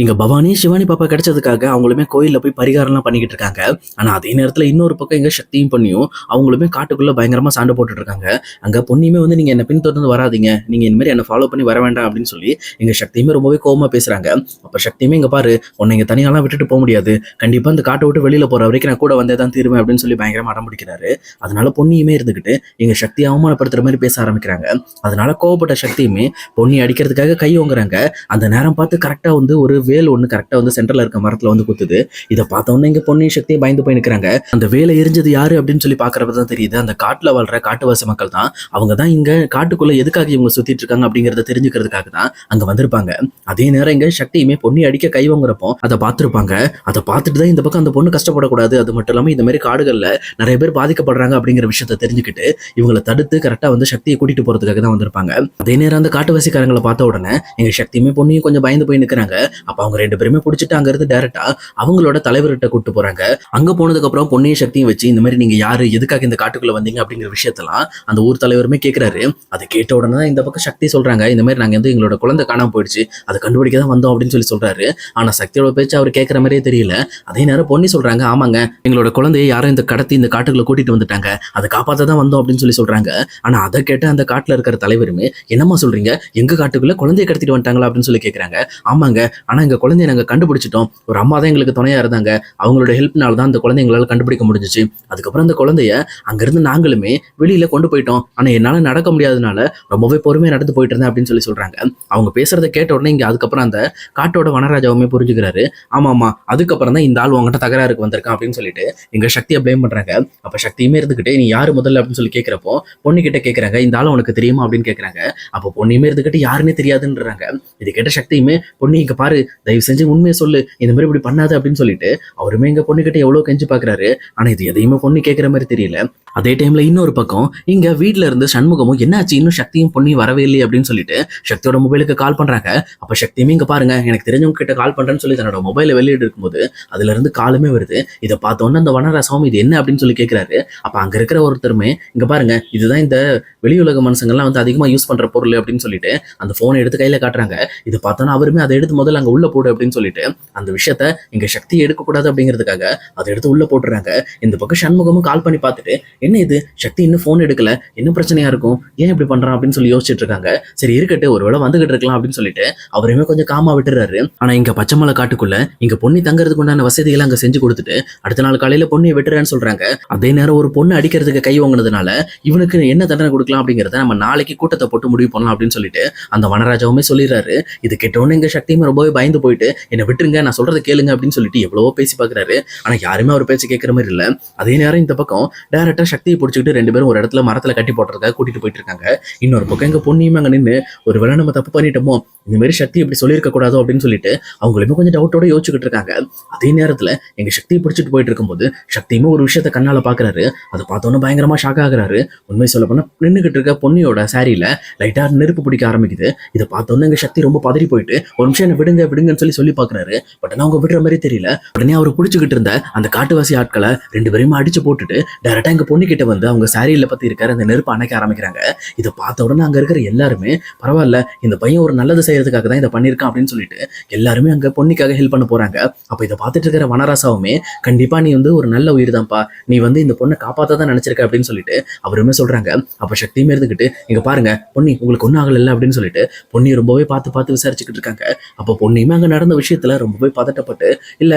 இங்க பவானி, சிவானி பாப்பா கிடைச்சதுக்காக அவங்களுமே கோயில்ல போய் பரிகாரம்லாம் பண்ணிக்கிட்டு இருக்காங்க. ஆனா அதே நேரத்துல இன்னொரு பக்கம் எங்க சக்தியும் பொன்னியும் அவங்களுமே காட்டுக்குள்ள பயங்கரமா சண்டை போட்டுட்டு இருக்காங்க. அங்க பொன்னியுமே வந்து நீங்க என்ன பின்தொடர்ந்து வராதீங்க. நீங்க இந்த மாதிரி என்ன ஃபாலோ பண்ணி வர வேண்டாம் அப்படின்னு சொல்லி எங்க சக்தியுமே ரொம்பவே கோவமா பேசுறாங்க. அப்ப சக்தியுமே இங்க பாரு உன்னை இங்க தனியாலாம் விட்டுட்டு போக முடியாது. கண்டிப்பா இந்த காட்டை விட்டு வெளியில போற வரைக்கும் நான் கூட வந்தே தான் தீருவேன் அப்படின்னு சொல்லி பயங்கரமா அடம் பிடிக்கிறாரு. அதனால பொன்னியுமே இருந்துகிட்டு எங்க சக்தியை அவமானப்படுத்துற மாதிரி பேச ஆரம்பிக்கிறாங்க. அதனால கோவப்பட்ட சக்தியுமே பொன்னி அடிக்கிறதுக்காக கை ஓங்குறாங்க. அந்த நேரம் பார்த்து கரெக்டா வந்து ஒரு வேல் ஒண்ணு கரெக்டா வந்து சென்டர்ல இருக்க மரத்துல வந்து குத்துது. இதை பார்த்த உடனே இங்க பொன்னி சக்தியை பயந்து போய் நிக்கிறாங்க. அந்த வேலை எரிஞ்சது யாரு அப்படின்னு சொல்லி பாக்குறப்பதான் தெரியுது அந்த காட்டுல வாழ்ற காட்டுவாசி மக்கள் தான். அவங்க தான் இங்க காட்டுக்குள்ள எதுக்காக இவங்க சுத்திட்டு இருக்காங்க அப்படிங்கறத தெரிஞ்சுக்கிறதுக்காக தான் அங்க வந்திருப்பாங்க. அதே நேரம் இங்க சக்தியுமே பொன்னி அடிக்க கை வாங்குறப்போ அதை பார்த்திருப்பாங்க. அதை பார்த்துட்டு தான் இந்த பக்கம் அந்த பொண்ணு கஷ்டப்படக்கூடாது, அது மட்டும் இல்லாம இந்த மாதிரி காடுகள்ல நிறைய பேர் பாதிக்கப்படுறாங்க அப்படிங்கிற விஷயத்த தெரிஞ்சுக்கிட்டு இவங்களை தடுத்து கரெக்டா வந்து சக்தியை கூட்டிட்டு போறதுக்காக தான் வந்திருப்பாங்க. அதே நேரம் அந்த காட்டுவாசிக்காரங்களை பார்த்த உடனே எங்க சக்தியுமே பொண்ணையும் கொஞ்சம் பயந்து போய் நிக்கிறாங்க. அப்ப அவங்க ரெண்டு பேருமே பிடிச்சிட்டு அங்க இருந்து டைரக்டா அவங்களோட தலைவர்கிட்ட கூட்டு போறாங்க. அங்க போனதுக்கு அப்புறம் பொன்னியும் சக்தியும் வச்சு இந்த மாதிரி நீங்க யாரு, எதுக்காக இந்த காட்டுக்குள்ள வந்தீங்க அப்படிங்கிற விஷயத்தெல்லாம் அந்த ஊர் தலைவருமே கேட்கிறாரு. அதை கேட்ட உடனே தான் இந்த பக்கம் சக்தி சொல்றாங்க, இந்த மாதிரி நாங்க வந்து எங்களோட குழந்தை காணாம போயிடுச்சு, அதை கண்டுபிடிக்க தான் வந்தோம் அப்படின்னு சொல்லி சொல்றாரு. ஆனா சக்தியோட பேச்சு அவர் கேட்கற மாதிரியே தெரியல. அதே நேரம் பொன்னி சொல்றாங்க, ஆமாங்க எங்களோட குழந்தையை யாரும் இந்த கடத்தி இந்த காட்டுக்குள்ள கூட்டிட்டு வந்துட்டாங்க, அதை காப்பாத்த தான் வந்தோம் அப்படின்னு சொல்லி சொல்றாங்க. ஆனா அதை கேட்ட அந்த காட்டுல இருக்கிற தலைவருமே, என்னம்மா சொல்றீங்க, எங்க காட்டுக்குள்ள குழந்தைய கடத்திட்டு வந்துட்டாங்களா அப்படின்னு சொல்லி கேட்கறாங்க. ஆமாங்க, ஆனா எங்க குழந்தைய நாங்க கண்டுபிடிச்சிட்டோம், ஒரு அம்மா தான் எங்களுக்கு துணையா இருந்தாங்க, அவங்களோட ஹெல்ப்னால தான் அந்த குழந்தைங்களால கண்டுபிடிக்க முடிஞ்சிச்சு. அதுக்கப்புறம் அந்த குழந்தைய அங்கிருந்து நாங்களுமே வெளியில கொண்டு போயிட்டோம். ஆனா என்னால நடக்க முடியாதனால ரொம்பவே பொறுமையா நடந்து போயிட்டு இருந்தேன் அப்படின்னு சொல்லி சொல்றாங்க. அவங்க பேசுறதை கேட்ட உடனே இங்க அதுக்கப்புறம் அந்த காட்டோட வனராஜாவுமே புரிஞ்சுக்கிறாரு. ஆமா அதுக்கப்புறம் தான் இந்த ஆள் உங்ககிட்ட தகராறுக்கு வந்திருக்கான் அப்படின்னு சொல்லிட்டு எங்க சக்தியை பிளேம் பண்றாங்க. அப்ப சக்தியுமே இருந்துகிட்டு நீ யாரு முதல்ல அப்படின்னு சொல்லி கேட்கிறப்போ பொண்ணு கிட்ட கேட்கறாங்க, இந்த ஆள் உனக்கு தெரியுமா அப்படின்னு கேட்கறாங்க. அப்போ பொண்ணுமே இருந்துகிட்டு யாருன்னே தெரியாதுன்றாங்க. இது கேட்ட சக்தியுமே, பொண்ணு இங்க பாரு தயவு செஞ்சு உண்மையை சொல்லு, இந்த மாதிரி இப்படி பண்ணாது அப்படின்னு சொல்லிட்டு அவருமே எங்க பொண்ணுகிட்ட எவ்வளவு கெஞ்சி பாக்குறாரு. ஆனா இது எதையுமே பொண்ணு கேட்கிற மாதிரி தெரியல. அதே டைம்ல இன்னொரு பக்கம் இங்க வீட்டுல இருந்து சண்முகமும் என்னாச்சு இன்னும் சக்தியும் பொண்ணையும் வரவே இல்லை அப்படின்னு சொல்லிட்டு சக்தியோட மொபைலுக்கு கால் பண்றாங்க. அப்ப சக்தியுமே இங்க பாருங்க எனக்கு தெரிஞ்சவங்க கிட்ட கால் பண்றேன்னு சொல்லி தன்னோட மொபைல வெளியிட்டு இருக்கும்போது அதுல இருந்து காலுமே வருது. இதை பார்த்தோன்னே அந்த வனராசாவும் இது என்ன அப்படின்னு சொல்லி கேட்கிறாரு. அப்ப அங்க இருக்கிற ஒருத்தருமே இங்க பாருங்க இதுதான் இந்த வெளியுலக மனுஷங்கள்லாம் வந்து அதிகமா யூஸ் பண்ற பொருள் அப்படின்னு சொல்லிட்டு அந்த போனை எடுத்து கையில காட்டுறாங்க. இது பார்த்தோன்னா அவருமே அதை எடுத்து முதல்ல அங்க உள்ள போடு அப்படின்னு சொல்லிட்டு அந்த விஷயத்த இங்க சக்தி எடுக்கக்கூடாது அப்படிங்கிறதுக்காக அதை எடுத்து உள்ள போட்டுறாங்க. இந்த பக்கம் சண்முகமும் கால் பண்ணி பார்த்துட்டு என்ன இது சக்தி இன்னும் போன் எடுக்கல, என்ன பிரச்சனையா இருக்கும், ஏன் இப்படி பண்றான் அப்படின்னு சொல்லி யோசிச்சுட்டு இருக்காங்க. சரி இருக்கட்டு ஒருவேளை வந்துகிட்டு இருக்கலாம் அப்படின்னு சொல்லிட்டு அவரையுமே கொஞ்சம் காமா விட்டுறாரு. ஆனா இங்க பச்சைமலை காட்டுக்குள்ள இங்க பொண்ணி தங்கறதுக்கு உண்டான வசதிகளை அங்க செஞ்சு கொடுத்துட்டு அடுத்த நாள் காலையில பொண்ணியை வெட்டுறேன்னு சொல்றாங்க. அதே நேரம் ஒரு பொண்ணு அடிக்கிறதுக்கு கை வாங்கினதுனால இவனுக்கு என்ன தண்டனை கொடுக்கலாம் அப்படிங்கறத நம்ம நாளைக்கு கூட்டத்தை போட்டு முடிவு பண்ணலாம் அப்படின்னு சொல்லிட்டு அந்த வனராஜாவுமே சொல்லிடுறாரு. இது கேட்டோன்னு எங்க சக்தியுமே ரொம்பவே பயந்து போயிட்டு என்ன விட்டுருங்க நான் சொல்றதை கேளுங்க அப்படின்னு சொல்லிட்டு எவ்வளவோ பேசி பாக்குறாரு. ஆனா யாருமே அவர் பேச்சு கேட்கற மாதிரி இல்ல. அதே நேரம் இந்த பக்கம் டைரக்டா சக்தியை பிடிச்சிக்கிட்டு ரெண்டு பேரும் ஒரு இடத்துல மரத்துல கட்டி போட்டுறதுக்காக கூட்டிட்டு போயிட்டு இருக்காங்க. இன்னொரு பக்கம் எங்க பொண்ணியுமே அங்க நின்று ஒரு வேளை நம்ம தப்பு பண்ணிட்டோமோ, இந்த மாதிரி சக்தி இப்படி சொல்லியிருக்க கூடாதோ அப்படின்னு சொல்லிட்டு அவங்களுமே கொஞ்சம் டவுட்டோட யோசிச்சுக்கிட்டு இருக்காங்க. அதே நேரத்துல எங்க சக்தியை பிடிச்சிட்டு போயிட்டு இருக்கும்போது சக்தியுமே ஒரு விஷயத்த கண்ணால பாக்குறாரு. அதை பார்த்தோன்னு பயங்கரமா ஷாக் ஆகுறாரு. உண்மை சொல்ல போனா நின்றுகிட்டு இருக்க பொண்ணியோட சாரியில லைட்டா நெருப்பு பிடிக்க ஆரம்பிக்குது. இதை பார்த்தோன்னு எங்க சக்தி ரொம்ப பதறி போயிட்டு ஒரு நிமிஷம் என்ன விடுங்க விடுங்கன்னு சொல்லி பாக்குறாரு. பட் அவங்க விடுற மாதிரி தெரியல. உடனே அவர் பிடிச்சிக்கிட்டு இருந்த அந்த காட்டுவாசி ஆட்களை ரெண்டு பேரையுமே அடிச்சு போட்டுட்டு டைரக்டா எங்க பொண்ணு கிட்ட வந்து அவங்க சாரியில பத்தி இருக்கிற அந்த நெருப்பு அணைக்க ஆரம்பிக்கிறாங்க. இதை பார்த்த உடனே அங்க இருக்கிற எல்லாருமே பரவாயில்ல இந்த பையன் ஒரு நல்லது செய்யறதுக்காக தான் இதை பண்ணிருக்கான் அப்படின்னு சொல்லிட்டு எல்லாருமே அங்க பொண்ணுக்காக ஹெல்ப் பண்ண போறாங்க. அப்ப இதை பார்த்துட்டு இருக்கிற வனராசாவுமே கண்டிப்பா நீ வந்து ஒரு நல்ல உயிர் தான்ப்பா, நீ வந்து இந்த பொண்ணை காப்பாத்த தான் நினைச்சிருக்க அப்படின்னு சொல்லிட்டு அவருமே சொல்றாங்க. அப்ப சக்தியுமே இருந்துகிட்டு இங்க பாருங்க பொன்னி உங்களுக்கு ஒன்னும் ஆகல அப்படின்னு சொல்லிட்டு பொன்னி ரொம்பவே பார்த்து விசாரிச்சுக்கிட்டு இருக்காங்க. அப்போ பொண்ணுமே அங்க நடந்த விஷயத்துல ரொம்பவே பதட்டப்பட்டு இல்ல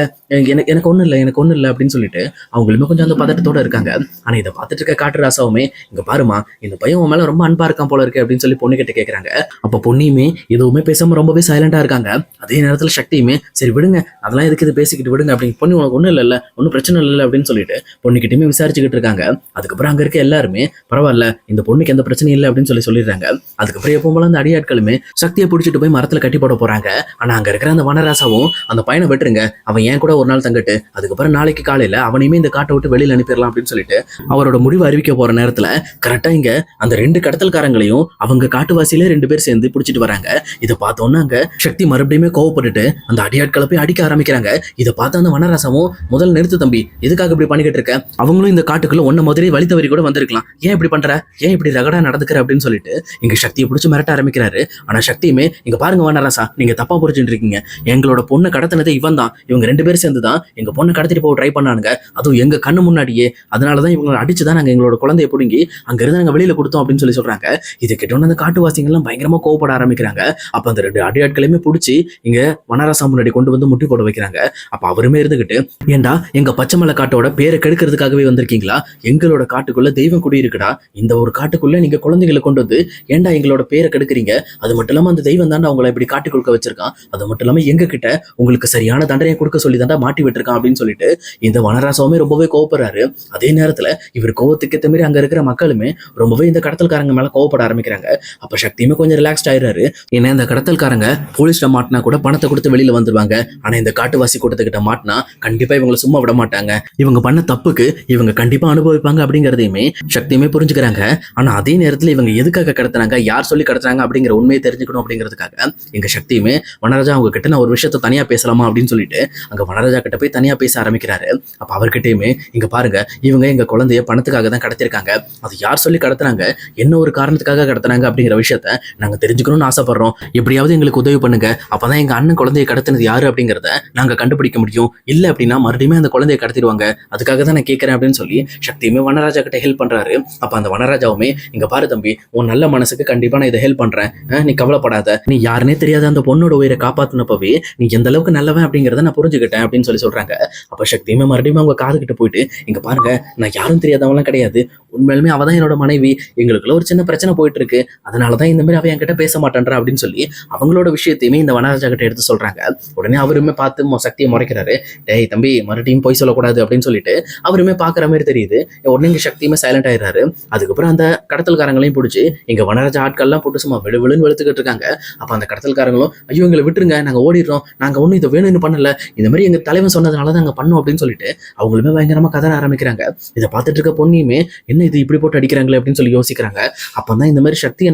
எனக்கு ஒண்ணும் இல்லை அப்படின்னு சொல்லிட்டு அவங்களுமே கொஞ்சம் அந்த பதட்டத்தோட இருக்காங்க. ஆனா இதை பார்த்துட்டு இருக்க காட்டு ராசாவுமே இங்க பாருமா இந்த பையன் உன் மேல ரொம்ப அன்பா இருக்கான் போல இருக்கு அப்படின்னு சொல்லி பொண்ணு கிட்ட கேட்கறாங்க. அப்ப பொண்ணியுமே எதுவுமே பேசாம ரொம்பவே சைலண்டா இருக்காங்க. அதே நேரத்துல சக்தியுமே சரி விடுங்க அதெல்லாம் எதுக்கு இது பேசிக்கிட்டு விடுங்க அப்படின்னு பொண்ணு உனக்கு ஒண்ணும் இல்ல ஒன்னும் பிரச்சனை இல்லை அப்படின்னு சொல்லிட்டு பொண்ணுகிட்டயுமே விசாரிச்சுக்கிட்டு இருக்காங்க. அதுக்கப்புறம் அங்க இருக்க எல்லாருமே பரவாயில்ல இந்த பொண்ணுக்கு எந்த பிரச்சனையும் இல்லை அப்படின்னு சொல்லிடுறாங்க. அதுக்கப்புறம் எப்போ போல அந்த அடியாட்களுமே சக்தியை பிடிச்சிட்டு போய் மரத்துல கட்டி போட போறாங்க. ஆனா அங்க இருக்கிற அந்த வனராசாவும் அந்த பையனை விட்டுருங்க, அவன் ஏன் கூட ஒரு நாள் தங்கட்டு, அதுக்கப்புறம் நாளைக்கு காலையில அவனையுமே இந்த காட்டை விட்டு வெளியில அனுப்பிடலாம் அப்படின்னு சொல்லிட்டு அவரோட முடிவு அறிவிக்க போற நேரத்துல கரெக்டா இங்க அந்த 2 கடத்தல்காரங்களையும் அவங்க காட்டுவாசியில 2 பேர் சேர்ந்து பிடிச்சிட்டு வராங்க. இதை பார்த்தோன்னா அங்க சக்தி மறுபடியுமே கோவப்பட்டுட்டு அந்த அடியாட்களை போய் அடிக்க ஆரம்பிக்கிறாங்க. இதை பார்த்து அந்த வனராசாவும் முதல்ல நிறுத்து தம்பி, எதுக்காக இப்படி பண்ணிக்கிட்டு இருக்க, அவங்களும் இந்த காட்டுக்குள்ள ஒன்ன முதலே வழி தவறி கூட வந்திருக்கலாம், ஏன் இப்படி பண்ற, ஏன் இப்படி ரகடா நடந்துக்கிற அப்படின்னு சொல்லிட்டு இங்க சக்தியை பிடிச்சி மிரட்ட ஆரம்பிக்கிறாரு. ஆனா சக்தியுமே இங்க பாருங்க வனராசா, நீங்க தப்பா புரிஞ்சுட்டு இருக்கீங்க, எங்களோட பொண்ணை கடத்தினதே இவன் தான், இவங்க 2 பேர் சேர்ந்து தான் எங்க பொண்ணை கடத்திட்டு போக ட்ரை பண்ணானுங்க, அதுவும் எங்க கண்ணு முன்னாடியே, அதனாலதான் இவங்க அடிச்சுதான் நாங்க எங்களோட குழந்தைய பிடுங்கி அங்க இருந்து நாங்க வெளியில கொடுத்தோம் அப்படின்னு சொல்றாங்க. இது கிட்டோன்னு அந்த காட்டுவாசிகள் எல்லாம் பயங்கரமா கோவப்பட ஆரம்பிக்கிறாங்க. அப்ப அந்த 2 அடியாட்களையுமே பிடிச்சி இங்க வனராசா முன்னாடி கொண்டு வந்து முட்டி போட வைக்கிறாங்க. அப்ப அவருமே இருந்துகிட்டு, ஏண்டா எங்க பச்சைமலை காட்டோட பேரை கெடுக்கிறதுக்காகவே வந்திருக்கீங்களா, எங்களோட காட்டுக்குள்ள தெய்வம் குடியிருக்குடா, இந்த ஒரு காட்டுக்குள்ள நீங்க குழந்தைகளை கொண்டு வந்து ஏண்டா எங்களோட பேரை கெடுக்கிறீங்க, அது மட்டும் இல்லாம அந்த தெய்வம் தாண்டா அவங்களை இப்படி காட்டி கொடுக்க வச்சிருக்கான், அது மட்டும் இல்லாம எங்க கிட்ட உங்களுக்கு சரியான தண்டனையை கொடுக்க சொல்லி தாண்டா மாட்டி விட்டுருக்கான் அப்படின்னு சொல்லிட்டு இந்த வனராசாவுமே ரொம்பவே கோவப்படுறாரு. அதே நேரத்துல இவர் கோவத்துக்கு ஏற்ற மாதிரி அங்க இருக்கிற மக்களுமே ரொம்பவே இந்த கடத்தல்காரங்க மேல கோவப்பட ஆரம்பிக்கிறாங்க. அப்ப சக்தியுமே கொஞ்சம் ரிலாக்ஸ்ட் ஆயிடுறாரு. ஏன்னா இந்த கடத்தல்காரங்க போலீஸ்ல மாட்டினா கூட பணத்தை கொடுத்து வெளியில வந்துருவாங்க, ஆனா இந்த காட்டுவாசி கூட்டத்துக்கிட்ட மாட்டினா கண்டிப்பா இவங்களை சும்மா விட மாட்டாங்க, இவங்க பண்ண தப்புக்கு இவங்க கண்டிப்பா அனுபவிப்பாங்க அப்படிங்கறதையுமே சக்தியுமே புரிஞ்சுக்கிறாங்க. ஆனா அதே நேரத்துல இவங்க எதுக்காக கடத்துறாங்க, யார் சொல்லி கடத்துறாங்க அப்படிங்கிற உண்மையை தெரிஞ்சுக்கணும் அப்படிங்கிறதுக்காக எங்க சக்தியுமே வனராஜா அவங்க கிட்ட நான் ஒரு விஷயத்த தனியா பேசலாமா அப்படின்னு சொல்லிட்டு அங்க வனராஜா கிட்ட போய் தனியா பேச ஆரம்பிக்கிறாரு. அப்ப அவர்கிட்டயுமே இங்க பாருங்க, இவங்க எங்க குழந்தைய பணத்துக்காக தான் கடத்திருக்காங்க, அது யார் சொல்லி கடத்துறாங்க, என்ன ஒரு காரணத்துக்காக கடத்துனாங்க அப்படிங்கிற விஷயத்த நாங்க தெரிஞ்சுக்கணும்னு ஆசைப்படுறோம், எப்படியாவது எங்களுக்கு உதவி பண்ணுங்க, அப்பதான் எங்க அண்ணன் குழந்தைய கடத்தினது யாரு அப்படிங்கிறத நாங்க கண்டுபிடிக்க முடியும், இல்ல அப்படின்னா மறுபடியும் அந்த குழந்தைய கடத்திடுவாங்க, அதுக்காக தான் நான் கேட்கறேன் அப்படின்னு சொல்லி சக்தியுமே வனராஜா கிட்ட ஹெல்ப் பண்றாரு. அப்ப அந்த வனராஜாவுமே இங்க பாரு தம்பி, உன் நல்ல மனசுக்கு கண்டிப்பா நான் இதை ஹெல்ப் பண்றேன், நீ கவலைப்படாத, நீ யாருன்னே தெரியாத அந்த பொண்ணோட உயிரை காப்பாத்தினப்பவே நீ எந்த அளவுக்கு நல்லவன் அப்படிங்கறத நான் புரிஞ்சுக்கிட்டேன் அப்படின்னு சொல்றாங்க. அப்ப சக்தியுமே மறுபடியும் அவங்க காது கிட்ட போயிட்டு, இங்க பாருங்க நான் யாரும் தெரியாதவங்களாம் கிடையாது, உண்மையிலுமே அவதான் என்னோட மனைவி, எங்களுக்குள்ள ஒரு சின்ன பிரச்சனை போயிட்டு இருக்கு, அதனாலதான் இந்த மாதிரி அவ என்கிட்ட பேச மாட்டேன்றா அப்படின்னு சொல்லி அவங்களோட விஷயத்தையுமே இந்த வனராஜா கிட்ட எடுத்து சொல்றாங்க. உடனே அவருமே பார்த்து சக்தியை முறைக்கிறாரு, டேய் தம்பி மறுபடியும் போய் சொல்லக்கூடாது அப்படின்னு சொல்லிட்டு அவருமே பாக்குற மாதிரி தெரியுது. உடனே இங்க சக்தியுமே சைலண்ட் ஆயிடுறாரு. அதுக்கப்புறம் அந்த கடத்தல்காரங்களையும் பிடிச்சி இங்க வனராஜா ஆட்கள்லாம் போட்டு சும்மா விழுன்னு வெளுத்துக்கிட்டு இருக்காங்க. அப்ப அந்த கடத்தல்காரங்களும், ஐயோ எங்களை விட்டுருங்க, நாங்க ஓடிடுறோம், நாங்க ஒன்னும் இதை வேணும்னு பண்ணல, இந்த மாதிரி எங்க தலைவன் சொன்னதுனால நாங்க பண்ணோம் அப்படின்னு சொல்லிட்டு அவங்களுமே பயங்கரமா கதற ஆரம்பிக்கிறாங்க. இதை பார்த்துட்டு இருக்க பொண்ணியுமே என்ன இது இப்படி போட்டு அடிக்கிறாங்களே அப்படின்னு சொல்லி யோசிக்கிறாங்க. அப்பதான் இந்த மாதிரி சக்தியை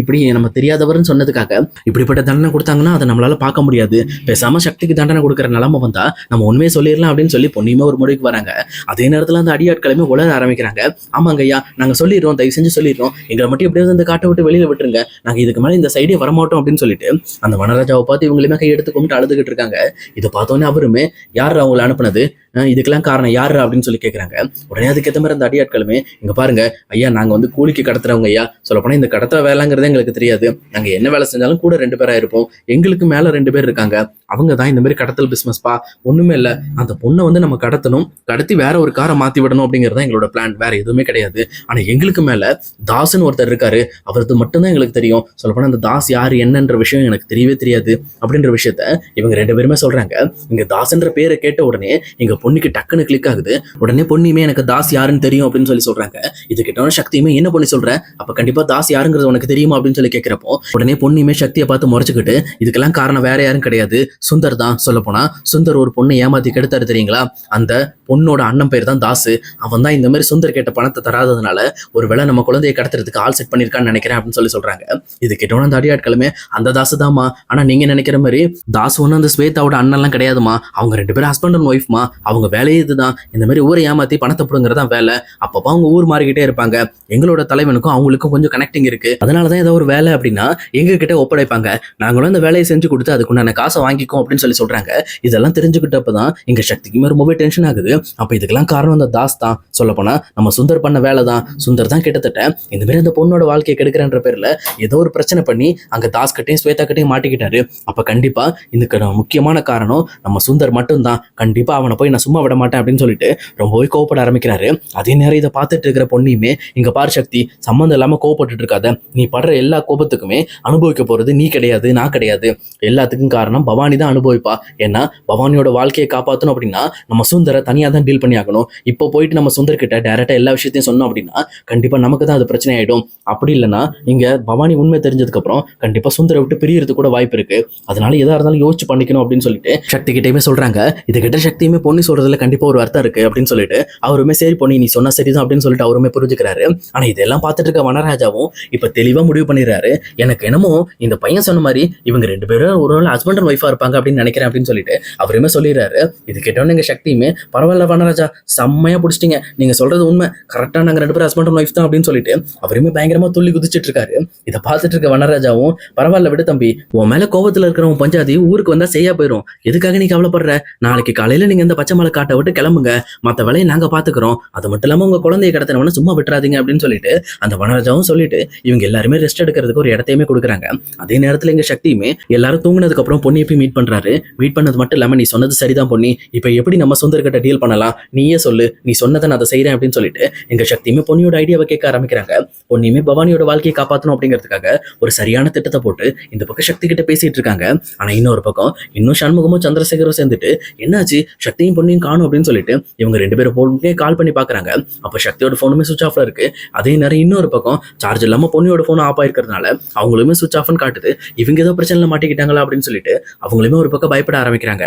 இப்படி நம்ம தெரியாதவர்னு சொன்னதுக்காக இப்படிப்பட்ட தண்டனை கொடுத்தாங்கன்னா அதை நம்மளால பார்க்க முடியாது, பேசாம சக்திக்கு தண்டனை கொடுக்குற நிலைமை வந்தா நம்ம உண்மையை சொல்லிடலாம் அப்படின்னு சொல்லி பொண்ணியுமே ஒரு முடிவுக்கு வராங்க. அதே நேரத்துல அந்த அடியாட்களுமே உளர ஆரம்பிக்கிறாங்க. ஆமாங்க ஐயா, நாங்க சொல்லிடுறோம், தயவு செஞ்சு சொல்லிடுறோம், எங்களை மட்டும் எப்படியாவது அந்த காட்டை விட்டு வெளியில விட்டுருங்க, நாங்க இதுக்கு மேல இந்த சைடே வரமாட்டோம் அப்படின்னு சொல்லிட்டு அந்த வனராஜாவை பார்த்து இவங்களுமே கையெடுத்து கும்பிட்டு அழுதுகிட்டு இருக்காங்க. இதை பார்த்தோன்னே அவருமே, யார் அவங்களை அனுப்புனது, இதுக்கெல்லாம் காரணம் யாரு அப்படின்னு சொல்லி கேட்குறாங்க. உடனே அதுக்கேற்ற மாதிரி அந்த அடியாட்களுமே, இங்க பாருங்க ஐயா, நாங்க கூலிக்கு கடத்துறவங்க ஐயா, சொல்லப்போனா இந்த கடத்துற வேலைங்கிறதே எங்களுக்கு தெரியாது, நாங்க என்ன வேலை செஞ்சாலும் கூட 2 பேரா இருப்போம், எங்களுக்கு மேல 2 பேர் இருக்காங்க, அவங்க தான் இந்த மாதிரி கடத்தல் பிசினஸ் பா, ஒண்ணுமே இல்ல, அந்த பொண்ணை நம்ம கடத்தணும், கடத்தி வேற ஒரு காரை மாத்தி விடணும் அப்படிங்கறத எங்களோட பிளான், வேற எதுவுமே கிடையாது. ஆனா எங்களுக்கு மேல தாஸ்ன்னு ஒருத்தர் இருக்காரு, அவரது மட்டும்தான் எங்களுக்கு தெரியும், சொல்லப்போனா அந்த தாஸ் யாரு என்னன்ற விஷயம் எனக்கு தெரியவே தெரியாது அப்படின்ற விஷயத்த இவங்க 2 பேருமே சொல்றாங்க. இங்க தாஸ்ன்ற பேரை கேட்ட உடனே எங்க பொண்ணுக்கு டக்குன்னு கிளிக் ஆகுது. உடனே பொண்ணுமே எனக்கு தாஸ் யாருன்னு தெரியும் அப்படின்னு சொல்லி சொல்றாங்க. இது கிட்ட சக்தியுமே, என்ன பொண்ணு சொல்ற, அப்ப கண்டிப்பா தாஸ் யாருங்கிறது உனக்கு தெரியுமா அப்படின்னு சொல்லி கேட்கிறப்போ உடனே பொண்ணுமே சக்தியை பார்த்து முறைச்சுக்கிட்டு, இதுக்கெல்லாம் காரணம் வேற யாரும் கிடையாது, சுந்தர் தான், சொல்ல போனா சுந்தர் ஒரு பொண்ணை ஏமாத்தி கெடுத்தாரு தெரியுங்களா, அந்த பொண்ணோட அண்ணன் பேர் தான் தாசு, அவன் தான் இந்த மாதிரி சுந்தர் கேட்ட பணத்தை தராததுனால ஒருவேளை நம்ம குழந்தையை கடத்துறதுக்கு ஆள் செட் பண்ணிருக்கான்னு நினைக்கிறேன் அப்படின்னு சொல்லி சொல்றாங்க. இது கேட்டோன்னு அந்த அடியாட்களுமே, அந்த தாசு தாமா, ஆனா நீங்க நினைக்கிற மாதிரி தாசு ஒண்ணு அந்த ஸ்வேதாவோட அண்ணன்லாம் கிடையாதுமா, அவங்க 2 பேரும் ஹஸ்பண்ட் அண்ட் ஒய்ஃப்மா, அவங்க வேலையே இதுதான், இந்த மாதிரி ஊரை ஏமாத்தி பணத்தை பிடுங்கிறதான் வேலை, அப்பப்போ அவங்க ஊர் மாறிக்கிட்டே இருப்பாங்க, எங்களோட தலைவனுக்கும் அவங்களுக்கும் கொஞ்சம் கனெக்டிங் இருக்கு, அதனாலதான் ஏதோ ஒரு வேலை அப்படின்னா எங்க கிட்ட ஒப்படைப்பாங்க, நாங்களும் அந்த வேலையை செஞ்சு கொடுத்து அதுக்குண்டான காசை வாங்கிக்கும் அப்படின்னு சொல்லி சொல்றாங்க. இதெல்லாம் தெரிஞ்சுக்கிட்டப்பதான் எங்க சக்திக்குமே ரொம்பவே டென்ஷன் ஆகுது. அப்ப இதுக்கெல்லாம் காரணம் அந்த தாஸ் தான், சொல்ல போனா நம்ம சுந்தர் பண்ண வேலை தான், சுந்தர் தான் கிட்டத்தட்ட இந்த மாதிரி அந்த பொண்ணோட வாழ்க்கையை கெடுக்கிறன்ற பேர்ல ஏதோ ஒரு பிரச்சனை பண்ணி அங்க தாஸ் கிட்டையும் ஸ்வேதா கிட்டையும் மாட்டிக்கிட்டாரு. அப்ப கண்டிப்பா இதுக்கு முக்கியமான காரணம் நம்ம சுந்தர் மட்டும்தான், கண்டிப்பா அவனை போய் நான் சும்மா விட மாட்டேன் அப்படின்னு சொல்லிட்டு ரொம்பவே கோவப்பட ஆரம்பிக்கிறாரு. அதே நேரம் இதை பார்த்துட்டு இருக்கிற பொண்ணையுமே, இங்க பாரு சக்தி, சம்மந்தம் இல்லாம கோவப்பட்டு இருக்காத, நீ படுற எல்லா கோபத்துக்குமே அனுபவிக்க போறது நீ கிடையாது, நான் கிடையாது, எல்லாத்துக்கும் காரணம் பவானி தான் அனுபவிப்பா. ஏன்னா பவானியோட வாழ்க்கையை காப்பாற்றணும் அப்படின்னா நம்ம சுந்தரை தனியாக தான் டீல் பண்ணி ஆகணும். இப்போ போயிட்டு நம்ம சுந்தர் கிட்ட டைரக்டா எல்லா விஷயத்தையும் சொன்னோம் அப்படின்னா கண்டிப்பா நமக்கு தான் அது பிரச்சனை ஆயிடும். அப்படி இல்லைன்னா இங்க பவானி உண்மை தெரிஞ்சதுக்கு அப்புறம் கண்டிப்பா சுந்தரை விட்டு பிரியறது கூட வாய்ப்பு இருக்கு. அதனால எதா இருந்தாலும் யோசிச்சு பண்ணிக்கணும் அப்படின்னு சொல்லிட்டு சக்தி கிட்டயுமே சொல்றாங்க. இது கிட்ட சக்தியுமே பொண்ணு சொல்றதுல கண்டிப்பா ஒரு அர்த்தம் இருக்கு அப்படின்னு சொல்லிட்டு அவருமே சரி பொண்ணு நீ சொன்னா சரிதான் அப்படின்னு சொல்லிட்டு அவருமே புரிஞ்சுக்கிறாரு. ஆனா இதெல்லாம் பார்த்துட்டு இருக்க வனராஜாவும் இப்ப தெளிவா முடிவு பண்ணிடுறாரு. எனக்கு என்னமோ இந்த பையன் சொன்ன மாதிரி இவங்க 2 பேரும் ஒரு நாள் ஹஸ்பண்ட் அண்ட் ஒய்ஃபா இருப்பாங்க அப்படின்னு நினைக்கிறேன் அப்படின்னு சொல்லிட்டு அவருமே சொல்லிடுறாரு. இது கேட்டோன்னு எங்க சக்தியுமே பரவாயில்ல வனராஜா செம்மையா பிடிச்சிட்டீங்க, நீங்க சொல்றது உண்மை, கரெக்டா நாங்க 2 பேரும் ஹஸ்பண்ட் அண்ட் ஒய்ஃப் தான் அப்படின்னு சொல்லிட்டு அவருமே பயங்கரமா துள்ளி குதிச்சிட்டு இருக்காரு. இதை பார்த்துட்டு இருக்க வனராஜாவும் பரவாயில்ல விடு தம்பி, உன் மேல கோபத்துல இருக்கிறவன் பஞ்சாதி ஊருக்கு வந்தா செய்யா போயிடும், எதுக்காக நீ கவலைப்படுற, நாளைக்கு காலையில நீங்க இந்த பச்சை மலை காட்டை விட்டு கிளம்புங்க, மத்த வேலையை நாங்க பாத்துக்கிறோம், அது மட்டும் இல்லாம உங்க குழந்தைய கடத்தினவன சும்மா விட்டுறாதீங்க அப்படின்னு சொல்லிட்டு அந்த வனராஜாவும் சொல்லிட்டு இவங்க எல்லாருமே ரெஸ்ட் எடுக்கிறதுக்கு ஒரு இடத்தையுமே கொடுக்குறாங்க. அதே நேரத்துல எங்க சக்தியுமே எல்லாரும் தூங்குனதுக்கு அப்புறம் பொன்னியை போய் மீட் பண்றாரு. மீட் பண்ணது மட்டும் இல்லாம நீ சொன்னது சரிதான் பொன்னி, இப்ப எப்படி நம்ம சுந்தர் கிட்ட டீல் பண்ணலாம், நீயே சொல்லு, நீ சொன்னதை நான் அதை செய்யறேன் அப்படின்னு சொல்லிட்டு எங்க சக்தியுமே பொன்னியோட ஐடியாவை கேட்க ஆரம்பிக்கிறாங்க. பொன்னியுமே பவானியோட வாழ்க்கையை காப்பாற்றணும் அப்படிங்கிறதுக்காக ஒரு சரியான திட்டத்தை போட்டு இந்த பக்கம் சக்தி கிட்ட பேசிட்டு இருக்காங்க. ஆனா இன்னொரு பக்கம் இன்னும் சண்முகமும் சந்திரசேகரும் சேர்ந்துட்டு என்னாச்சு சக்தியும் பொன்னியும் காணும் அப்படின்னு சொல்லிட்டு இவங்க 2 பேரும் போனுக்கே கால் பண்ணி பாக்குறாங்க. அப்ப சக்தியோட போனுமே சுவிச் ஆஃப்ல இருக்கு. அதே நேரம் இன்னொரு பக்கம் சார்ஜ் இல்லாம பொன்னியோட போன் ஆஃப் ஆயிருக்கிறதுனால அவங்களுமே சுவிச் ஆஃப்னு காட்டுது. இவங்க ஏதோ பிரச்சனைல மாட்டிக்கிட்டாங்களா அப்படின்னு சொல்லிட்டு அவங்களுமே ஒரு பக்கம் பயப்பட ஆரம்பிக்கிறாங்க.